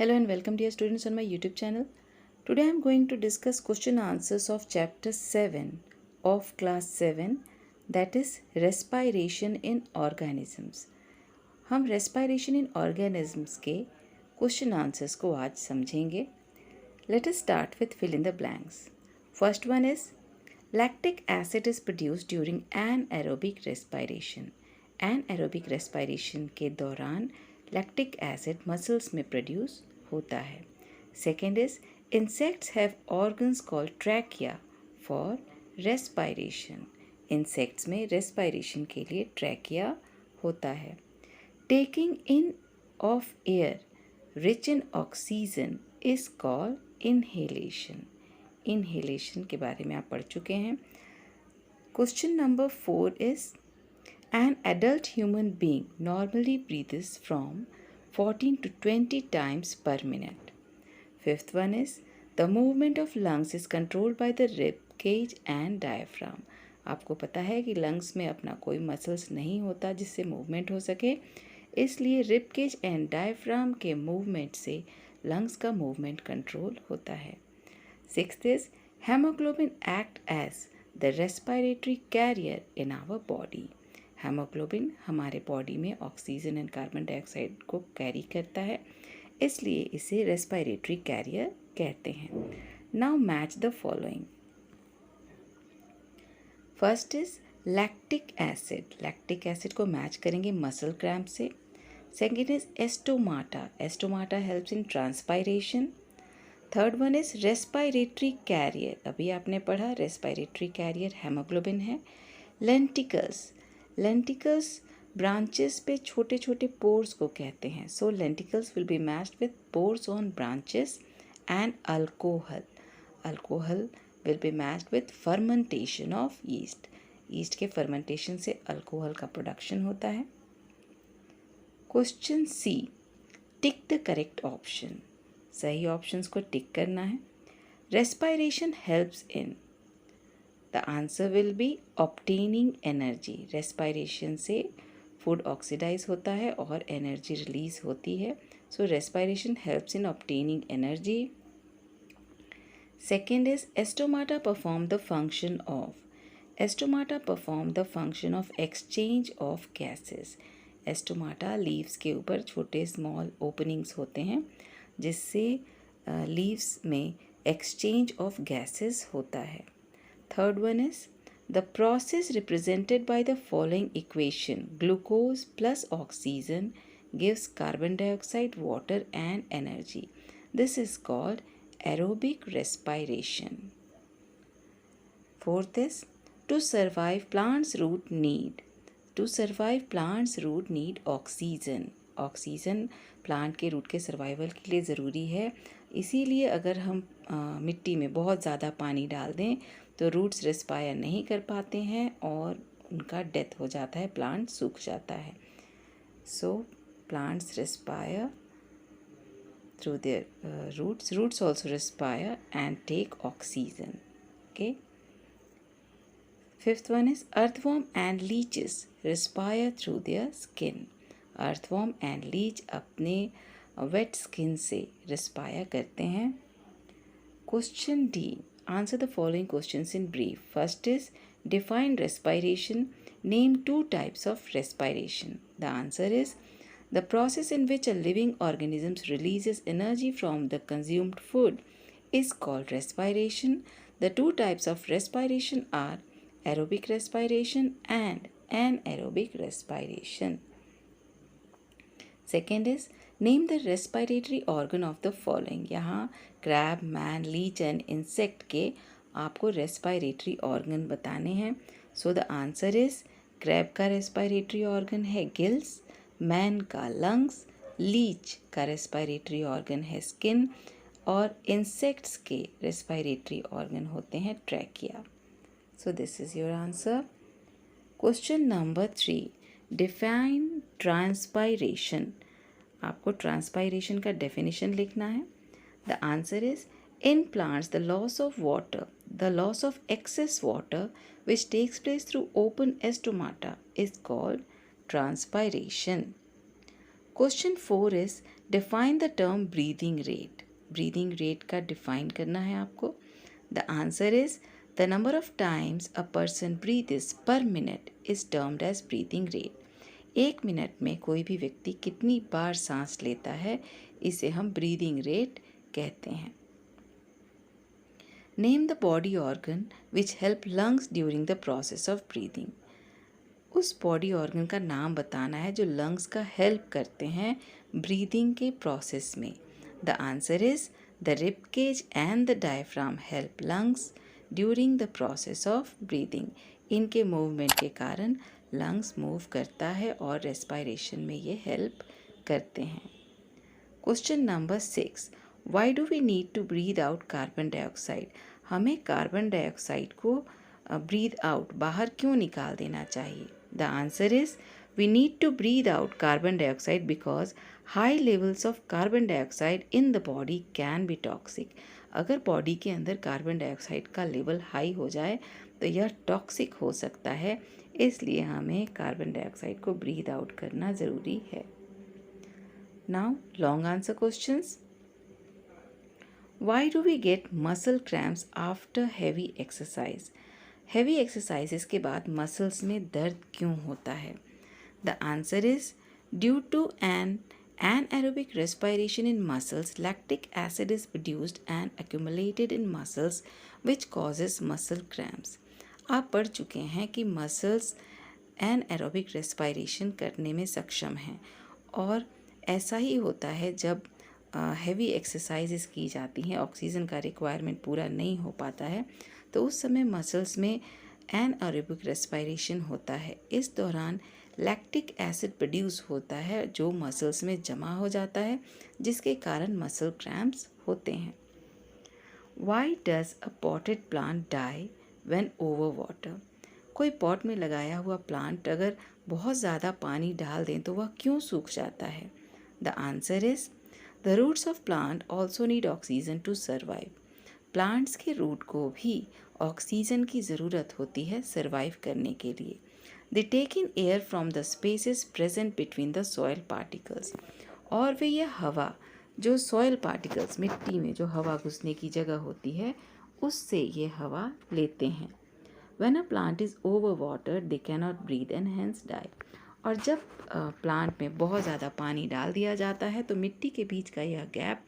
Hello and welcome dear students on my YouTube channel. Today I am going to discuss question answers of chapter 7 of class 7, that is respiration in organisms. हम respiration in organisms के question answers को आज समझेंगे. Let us start with fill in the blanks. First one is lactic acid is produced during anaerobic respiration. Anaerobic respiration के दौरान lactic acid muscles में produce होता है. Second is insects have organs called trachea for respiration. Insects में respiration के लिए trachea होता है. Taking in of air rich in oxygen is called inhalation. Inhalation के बारे में आप पढ़ चुके हैं. Question number 4 is an adult human being normally breathes from 14 to 20 times per minute. Fifth one is the movement of lungs is controlled by the rib cage and diaphragm. आपको पता है कि लंग्स में अपना कोई मसल्स नहीं होता जिससे मूवमेंट हो सके, इसलिए रिब केज एंड डायफ्राम के मूवमेंट से लंग्स का मूवमेंट कंट्रोल होता है. Sixth is hemoglobin act as the respiratory carrier in our body. Hemoglobin हमारे बॉडी में ऑक्सीजन एंड कार्बन डाइऑक्साइड को कैरी करता है, इसलिए इसे रेस्पिरेटरी कैरियर कहते हैं. Now match the following. First is lactic acid. Lactic acid को मैच करेंगे मसल क्रैम्प से. Second is stomata. Stomata helps in transpiration. Third one is respiratory carrier. अभी आपने पढ़ा रेस्पिरेटरी कैरियर हेमोग्लोबिन है. लेंटिकल्स. लेंटिकल्स ब्रांचेस पे छोटे छोटे पोर्स को कहते हैं. So lenticels will be matched with pores on branches. And alcohol. Alcohol will be matched with fermentation of yeast. Yeast के फर्मेंटेशन से अल्कोहल का प्रोडक्शन होता है. Question C, tick the correct option. सही ऑप्शंस को टिक करना है. Respiration helps in. The answer will be obtaining energy. Respiration से फूड ऑक्सीडाइज होता है और एनर्जी रिलीज होती है. So respiration helps in obtaining energy. Second is stomata perform the function of. Stomata perform the function of exchange of gases. Stomata leaves के ऊपर छोटे small openings होते हैं जिससे लीव्स में एक्सचेंज ऑफ गैसेस होता है. Third one is the process represented by the following equation. Glucose plus oxygen gives carbon dioxide, water and energy. This is called aerobic respiration. Fourth is to survive plants root need. To survive plants root need oxygen. Oxygen plant के root के survival के लिए ज़रूरी है. इसीलिए अगर हम मिट्टी में बहुत ज़्यादा पानी डाल दें तो रूट्स रेस्पायर नहीं कर पाते हैं और उनका डेथ हो जाता है, प्लांट सूख जाता है. So plants respire through their roots. Roots also respire and take oxygen. Okay. Fifth one is earthworm and leeches respire through their skin. Earthworm and leech अपने वेट स्किन से रेस्पायर करते हैं. Question D, answer the following questions in brief. First is define respiration. Name two types of respiration. The answer is the process in which a living organism releases energy from the consumed food is called respiration. The two types of respiration are aerobic respiration and anaerobic respiration. Second is name the respiratory organ of the following. यहाँ crab, man, leech and insect के आपको respiratory organ बताने हैं. So the answer is crab का respiratory organ है gills, man का lungs, leech का respiratory organ है स्किन और इंसेक्ट्स के रेस्पिरेटरी ऑर्गन होते हैं trachea. So this is your answer. Question number 3, define transpiration. आपको ट्रांसपायरेशन का डेफिनेशन लिखना है. The answer is in plants the loss of water, the loss of access water which takes place through open stomata is called transpiration. Question 4 is define the term breathing rate. Breathing rate का define करना है आपको। The answer is the number of times a person breathes per minute is termed as breathing rate. 1 minute में कोई भी व्यक्ति कितनी बार सांस लेता है, इसे हम ब्रीदिंग रेट कहते हैं। Name the body organ which help lungs during the process of breathing. उस बॉडी ऑर्गन का नाम बताना है जो लंग्स का हेल्प करते हैं ब्रीदिंग के प्रोसेस में। The answer is the rib cage and the diaphragm help lungs during the process of breathing. इनके मूवमेंट के कारण लंग्स मूव करता है और रेस्पायरेशन में ये हेल्प करते हैं। Question number 6, why do we need to breathe out carbon dioxide. हमें कार्बन डाइऑक्साइड को ब्रीद आउट बाहर क्यों निकाल देना चाहिए। The answer is we need to breathe out carbon dioxide because high levels of carbon dioxide in the body can be toxic. अगर body के अंदर कार्बन डाइऑक्साइड का लेवल हाई हो जाए तो यह टॉक्सिक हो सकता है, इसलिए हमें कार्बन डाइऑक्साइड को ब्रीद आउट करना ज़रूरी है। Now, long answer questions. Why do we get muscle cramps after heavy exercise? Heavy exercises के बाद muscles में दर्द क्यों होता है? The answer is due to an anaerobic respiration in muscles, lactic acid is produced and accumulated in muscles which causes muscle cramps. आप पढ़ चुके हैं कि muscles anaerobic respiration करने में सक्षम हैं और ऐसा ही होता है जब हैवी एक्सरसाइजेस की जाती हैं, ऑक्सीजन का रिक्वायरमेंट पूरा नहीं हो पाता है तो उस समय मसल्स में एनाएरोबिक रेस्पिरेशन होता है। इस दौरान लैक्टिक एसिड प्रोड्यूस होता है जो मसल्स में जमा हो जाता है, जिसके कारण मसल क्रैम्प्स होते हैं। Why does a potted plant die when over water. कोई पॉट में लगाया हुआ प्लांट अगर बहुत ज़्यादा पानी डाल दें तो वह क्यों सूख जाता है। The answer is the roots of plant also need oxygen to survive. Plants के रूट को भी ऑक्सीजन की ज़रूरत होती है सर्वाइव करने के लिए। They take in air from the spaces present between the soil particles. और वे यह हवा जो सॉयल पार्टिकल्स, मिट्टी में जो हवा घुसने की जगह होती है, उससे ये हवा लेते हैं। When a plant is overwatered, they cannot breathe and hence die. और जब प्लांट में बहुत ज़्यादा पानी डाल दिया जाता है तो मिट्टी के बीच का यह गैप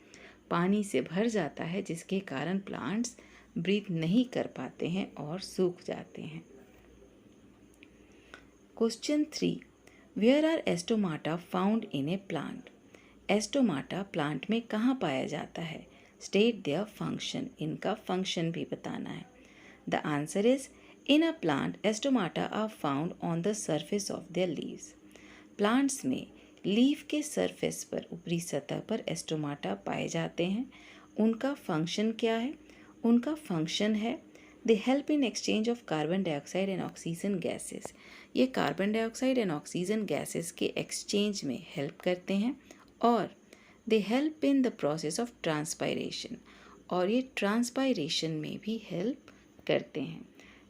पानी से भर जाता है, जिसके कारण प्लांट्स ब्रीथ नहीं कर पाते हैं और सूख जाते हैं। Question 3, where are stomata found in a plant. Stomata plant में कहाँ पाया जाता है। State their function. इनका फंक्शन भी बताना है। The answer is In a plant, stomata are found on the surface of their leaves. Plants में लीफ के सरफेस पर, ऊपरी सतह पर एस्टोमाटा पाए जाते हैं। उनका फंक्शन क्या है। उनका फंक्शन है they help in exchange of carbon dioxide and oxygen gases. ये carbon dioxide and oxygen gases के एक्सचेंज में हेल्प करते हैं और they help in the process of transpiration, और ये ट्रांसपायरेशन में भी हेल्प करते हैं।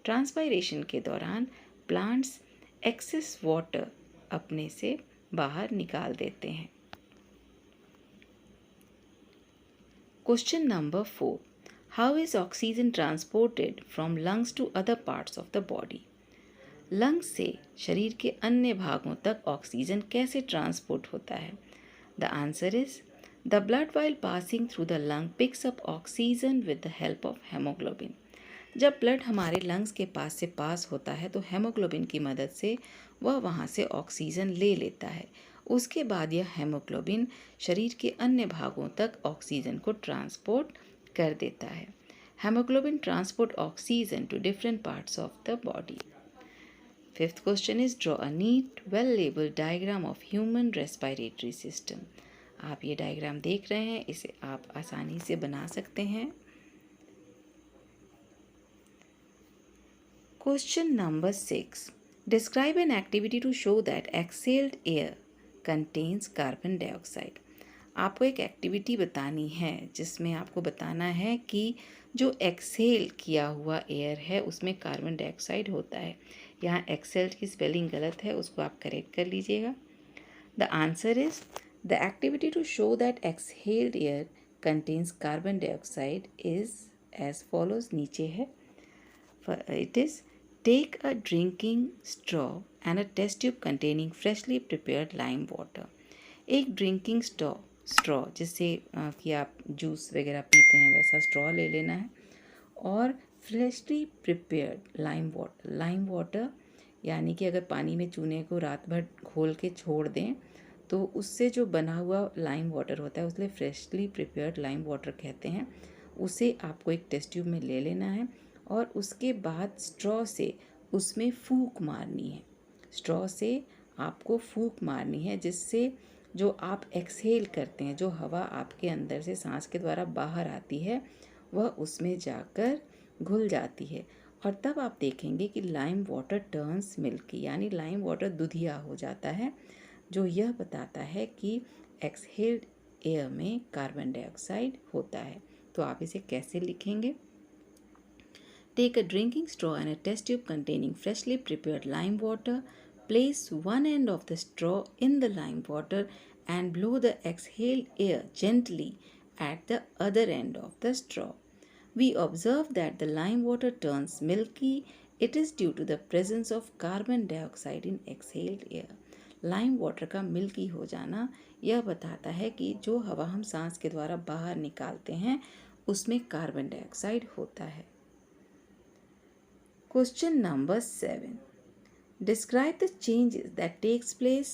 ट्रांसपायरेशन के दौरान प्लांट्स एक्सेस वाटर अपने से बाहर निकाल देते हैं। Question number 4, how is oxygen transported from lungs to other parts of the body. Lungs से शरीर के अन्य भागों तक ऑक्सीजन कैसे ट्रांसपोर्ट होता है। The answer is the blood while passing through the lung picks up oxygen with the help of haemoglobin. जब ब्लड हमारे लंग्स के पास से पास होता है तो हेमोग्लोबिन की मदद से वह वहाँ से ऑक्सीजन ले लेता है। उसके बाद यह हेमोग्लोबिन शरीर के अन्य भागों तक ऑक्सीजन को ट्रांसपोर्ट कर देता है। Hemoglobin transport oxygen to different parts of the body. Fifth question is draw a neat well labelled diagram of human respiratory system. आप ये डायग्राम देख रहे हैं, इसे आप आसानी से बना सकते हैं। Question number 6. Describe an activity to show that exhaled air contains carbon dioxide. आपको एक एक्टिविटी बतानी है जिसमें आपको बताना है कि जो एक्सहेल किया हुआ एयर है उसमें कार्बन डाइऑक्साइड होता है। यहाँ एक्सहेल्ड की स्पेलिंग गलत है, उसको आप करेक्ट कर लीजिएगा। The answer is The activity to show that exhaled air contains carbon dioxide is as follows. नीचे है. It is take a drinking straw and a test tube containing freshly prepared lime water. एक drinking straw जिससे कि आप juice वगैरह पीते हैं वैसा स्ट्रॉ ले लेना है और फ्रेशली प्रिपेयर्ड लाइम वाटर यानी कि अगर पानी में चूने को रात भर घोल के छोड़ दें तो उससे जो बना हुआ लाइम वाटर होता है उसलिए फ्रेशली प्रिपेयर्ड लाइम वाटर कहते हैं. उसे आपको एक टेस्ट ट्यूब में ले लेना है और उसके बाद स्ट्रॉ से उसमें फूंक मारनी है. स्ट्रॉ से आपको फूंक मारनी है जिससे जो आप एक्सहेल करते हैं, जो हवा आपके अंदर से सांस के द्वारा बाहर आती है वह उसमें जाकर घुल जाती है और तब आप देखेंगे कि लाइम वाटर टर्न्स मिल्की यानी लाइम वाटर दूधिया हो जाता है, जो यह बताता है कि एक्सहेल्ड एयर में कार्बन डाइऑक्साइड होता है. तो आप इसे कैसे लिखेंगे? Take a drinking straw and a test tube containing freshly prepared lime water. Place one end of the straw in the lime water and blow the exhaled air gently at the other end of the straw. We observe that the lime water turns milky. It is due to the presence of carbon dioxide in exhaled air. Lime water का milky हो जाना यह बताता है कि जो हवा हम सांस के द्वारा बाहर निकालते हैं उसमें कार्बन डाइऑक्साइड होता है. Question number 7. Describe the changes that takes place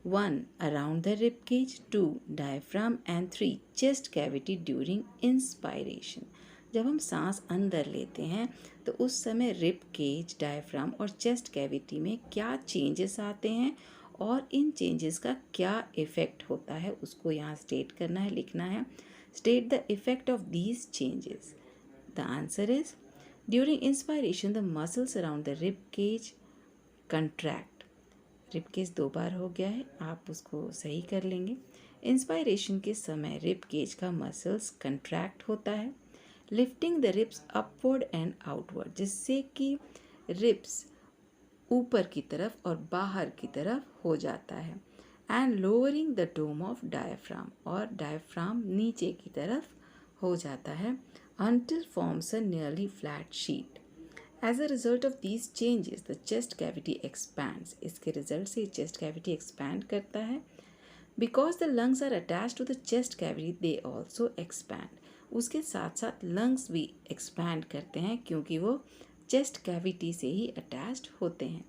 1. Around the rib cage, 2. Diaphragm and 3. Chest cavity during inspiration. जब हम सांस अंदर लेते हैं तो उस समय रिब केज, डायफ्राम और चेस्ट कैविटी में क्या चेंजेस आते हैं और इन चेंजेस का क्या इफ़ेक्ट होता है उसको यहाँ स्टेट करना है, लिखना है. State the effect of these changes. The answer is During inspiration, the muscles around the rib cage contract. Rib cage 2 बार हो गया है, आप उसको सही कर लेंगे. इंस्पायरेशन के समय रिब केज का मसल्स कंट्रैक्ट होता है. Lifting the ribs upward and outward, जिससे कि रिब्स ऊपर की तरफ और बाहर की तरफ हो जाता है. And lowering the dome of diaphragm, और डायफ्राम नीचे की तरफ हो जाता है until forms a nearly flat sheet. As a result of these changes, the chest cavity expands. इसके रिजल्ट से chest cavity expand करता है. Because the lungs are attached to the chest cavity, they also expand. उसके साथ साथ lungs भी expand करते हैं क्योंकि वो chest cavity से ही attached होते हैं.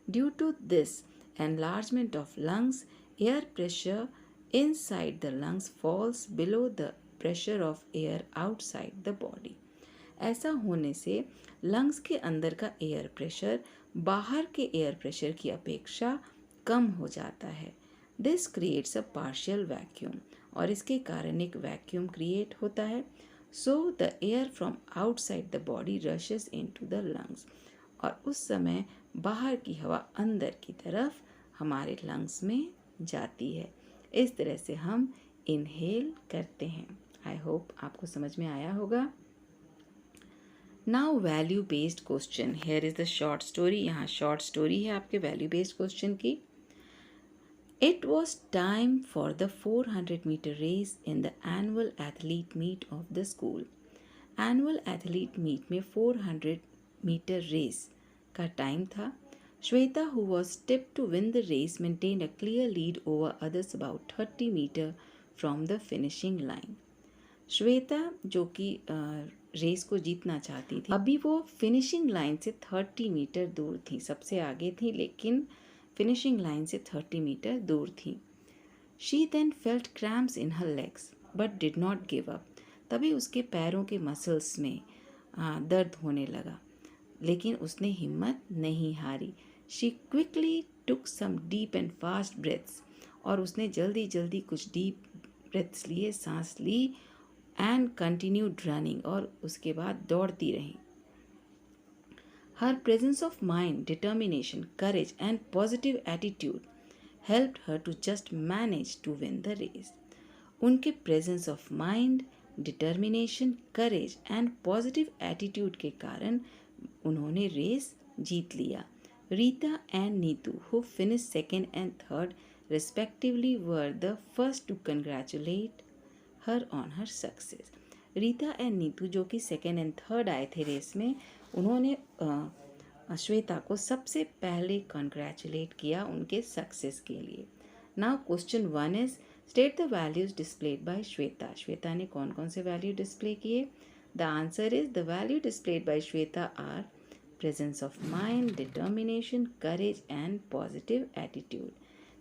Due to this enlargement of lungs, air pressure inside the lungs falls below the pressure of air outside the body. ऐसा होने से लंग्स के अंदर का एयर प्रेशर बाहर के एयर प्रेशर की अपेक्षा कम हो जाता है. This creates a partial vacuum, और इसके कारण एक वैक्यूम क्रिएट होता है. So the air from outside the body rashes into the lungs, और उस समय बाहर की हवा अंदर की तरफ हमारे लंग्स में जाती है. इस तरह से हम इनहेल करते हैं. आई होप आपको समझ में आया होगा. Now value based question. Here is the short story. यहाँ शॉर्ट स्टोरी है आपके वैल्यू बेस्ड क्वेश्चन की. It was time for the 400 metre race in the annual athlete meet of the school. Annual athlete meet में 400 metre race का time था. Shweta, who was tipped to win the race, maintained a clear lead over others about 30 meter from the finishing line. Shweta जो कि race को जीतना चाहती थी, अभी वो फिनिशिंग लाइन से 30 मीटर दूर थी. सबसे आगे थी लेकिन फिनिशिंग लाइन से 30 मीटर दूर थी. She then felt cramps in her legs but did not give up. तभी उसके पैरों के मसल्स में दर्द होने लगा, लेकिन उसने हिम्मत नहीं हारी. She quickly took some deep and fast breaths, और उसने जल्दी जल्दी कुछ डीप ब्रेथ्स लिए, सांस ली. एंड कंटिन्यूड रनिंग, और उसके बाद दौड़ती रही. Her presence of mind, determination, courage and positive attitude helped her to just manage to win the race. उनके presence of mind, determination, courage and positive attitude के कारण उन्होंने रेस जीत लिया. Rita and Nitu, who finish second and third, respectively were the first to congratulate her on her success. Rita and Neetu जो कि second and third आए थे रेस में, उन्होंने श्वेता को सबसे पहले कॉन्ग्रेचुलेट किया उनके सक्सेस के लिए. Now question 1 is state the values displayed by Shweta. Shweta ने कौन कौन से वैल्यू डिस्प्ले किए? The answer is the value displayed by Shweta are presence of mind, determination, courage and positive attitude.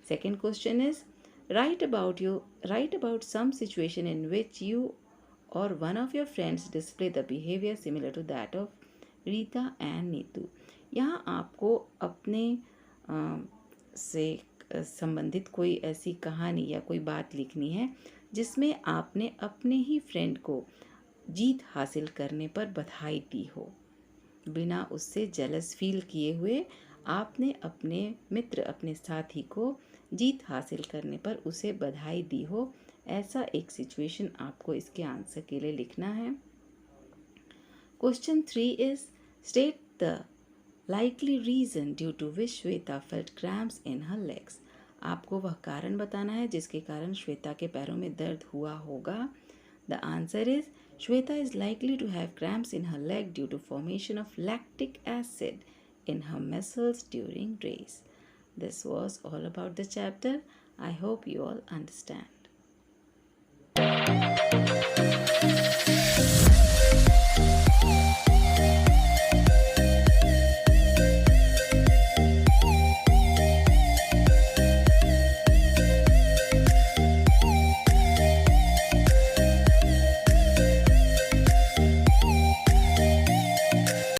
Second question is write about some situation in which you or one of your friends display the behavior similar to that of Rita and Neetu. यहाँ आपको अपने से संबंधित कोई ऐसी कहानी या कोई बात लिखनी है जिसमें आपने अपने ही फ्रेंड को जीत हासिल करने पर बधाई दी हो. बिना उससे जेलस फील किए हुए आपने अपने मित्र, अपने साथी को जीत हासिल करने पर उसे बधाई दी हो. ऐसा एक सिचुएशन आपको इसके आंसर के लिए लिखना है. Question 3 is state the likely reason due to which Shweta felt cramps in her legs. आपको वह कारण बताना है जिसके कारण श्वेता के पैरों में दर्द हुआ होगा. The answer is Shweta is likely to have cramps in her leg due to formation of lactic acid in her muscles during race. This was all about the chapter. I hope you all understand.